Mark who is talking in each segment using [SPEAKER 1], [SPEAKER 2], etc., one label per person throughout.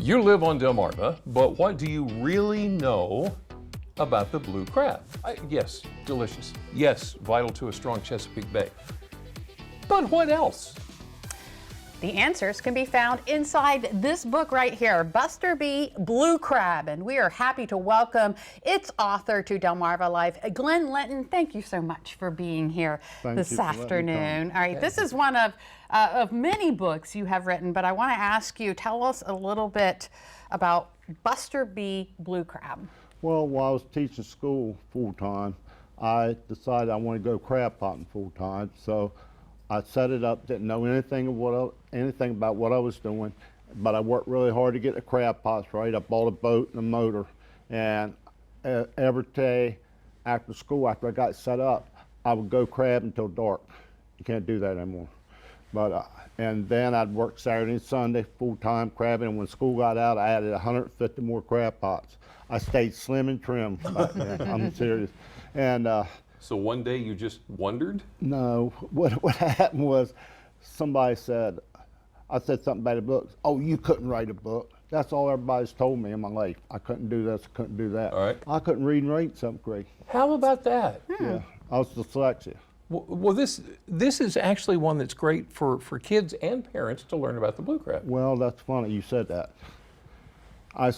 [SPEAKER 1] You live on Delmarva, but what do you really know about the blue crab? Yes, delicious. Yes, vital to a strong Chesapeake Bay. But what else?
[SPEAKER 2] The answers can be found inside this book right here, Buster B. Bluecrab, and we are happy to welcome its author to Delmarva Live, Glenn Linton. Thank you so much for being here this afternoon. All right, this is one of many books you have written, but I want to ask you, tell us a little bit about Buster B. Bluecrab.
[SPEAKER 3] Well, while I was teaching school full-time, I decided I wanted to go crab potting full-time, so I set it up, didn't know anything about what I was doing, but I worked really hard to get the crab pots right. I bought a boat and a motor, and every day after school, after I got it set up, I would go crab until dark. You can't do that anymore. But and then I'd work Saturday and Sunday full-time crabbing, and when school got out, I added 150 more crab pots. I stayed slim and trim back then. I'm serious. And
[SPEAKER 1] so one day you just wondered?
[SPEAKER 3] No, what happened was somebody said, I said something about a book. Oh, you couldn't write a book. That's all everybody's told me in my life. I couldn't do this, I couldn't do that.
[SPEAKER 1] All right.
[SPEAKER 3] I couldn't read and write in seventh grade.
[SPEAKER 1] How about that?
[SPEAKER 3] Yeah, I was dyslexic.
[SPEAKER 1] Well, this is actually one that's great for kids and parents to learn about the blue crab.
[SPEAKER 3] Well, that's funny you said that. I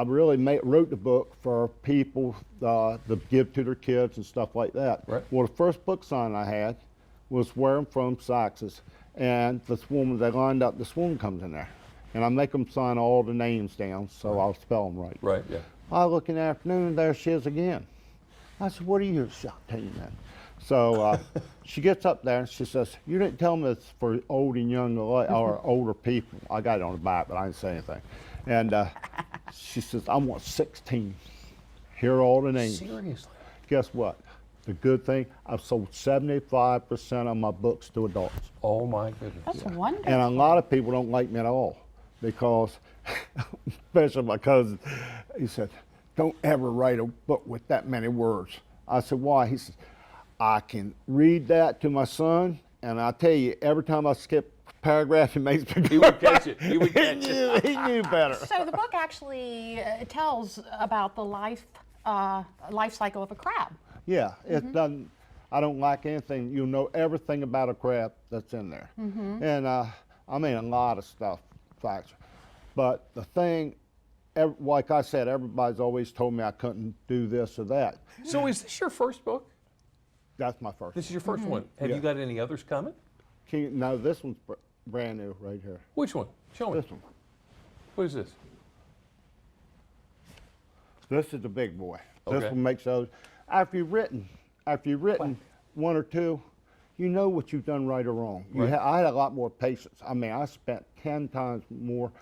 [SPEAKER 3] really wrote the book for people to give to their kids and stuff like that.
[SPEAKER 1] Right.
[SPEAKER 3] Well, the first book sign I had was Where I'm From, Saxes. And this woman, they lined up, this woman comes in there. And I make them sign all the names down so I'll spell them right.
[SPEAKER 1] Right, yeah.
[SPEAKER 3] I look in the afternoon and there she is again. I said, what are you telling that? So she gets up there and she says, you didn't tell me it's for old and young or older people. I got it on the back, but I didn't say anything. And she says, I want 16. Here are all the names.
[SPEAKER 1] Seriously?
[SPEAKER 3] Guess what? The good thing, I've sold 75% of my books to adults.
[SPEAKER 1] Oh my goodness.
[SPEAKER 2] That's wonderful.
[SPEAKER 3] And a lot of people don't like me at all because, especially my cousin, he said, don't ever write a book with that many words. I said, why? He said, I can read that to my son, and I tell you, every time I skip paragraph, he makes me.
[SPEAKER 1] He would catch it. He would catch it.
[SPEAKER 3] He knew better.
[SPEAKER 2] So the book actually tells about the life cycle of a crab.
[SPEAKER 3] Yeah, it doesn't. I don't like anything. You know everything about a crab that's in there, and I mean a lot of stuff, facts. But the thing, like I said, everybody's always told me I couldn't do this or that.
[SPEAKER 1] So is this your first book?
[SPEAKER 3] That's my first.
[SPEAKER 1] This is your first one. Have you got any others coming?
[SPEAKER 3] No, this one's brand new right here.
[SPEAKER 1] Which one? Show me.
[SPEAKER 3] This one.
[SPEAKER 1] What is this?
[SPEAKER 3] This is the big boy. This
[SPEAKER 1] Okay.
[SPEAKER 3] one makes those. After you've written one or two, you know what you've done right or wrong.
[SPEAKER 1] Right.
[SPEAKER 3] I had a lot more patience. I mean, I spent 10 times more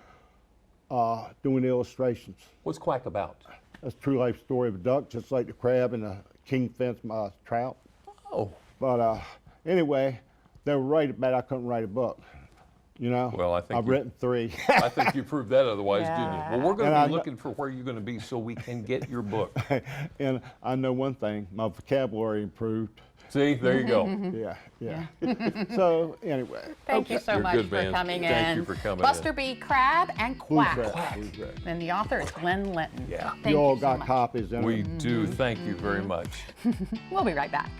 [SPEAKER 3] doing the illustrations.
[SPEAKER 1] What's Quack about?
[SPEAKER 3] That's a true life story of a duck, just like the crab and the kingfinch trout.
[SPEAKER 1] Oh.
[SPEAKER 3] But anyway, they were right about I couldn't write a book. You know,
[SPEAKER 1] Well, I think
[SPEAKER 3] I've written 3.
[SPEAKER 1] I think you proved that otherwise, didn't you? Well, we're going
[SPEAKER 3] And
[SPEAKER 1] to be looking for where you're going to be so we can get your book.
[SPEAKER 3] And I know one thing, my vocabulary improved.
[SPEAKER 1] See, there you go.
[SPEAKER 3] Yeah. So anyway.
[SPEAKER 2] Thank you so
[SPEAKER 1] You're
[SPEAKER 2] much
[SPEAKER 1] good,
[SPEAKER 2] for
[SPEAKER 1] man.
[SPEAKER 2] coming in.
[SPEAKER 1] Thank you for coming
[SPEAKER 2] Buster
[SPEAKER 1] in.
[SPEAKER 2] B. Crab and Quack.
[SPEAKER 3] Quack.
[SPEAKER 2] And the author is Glenn Linton.
[SPEAKER 1] Yeah.
[SPEAKER 2] Thank
[SPEAKER 3] You all
[SPEAKER 2] so
[SPEAKER 3] got
[SPEAKER 2] much.
[SPEAKER 3] copies in
[SPEAKER 1] We
[SPEAKER 3] it.
[SPEAKER 1] do. Thank you very much.
[SPEAKER 2] We'll be right back.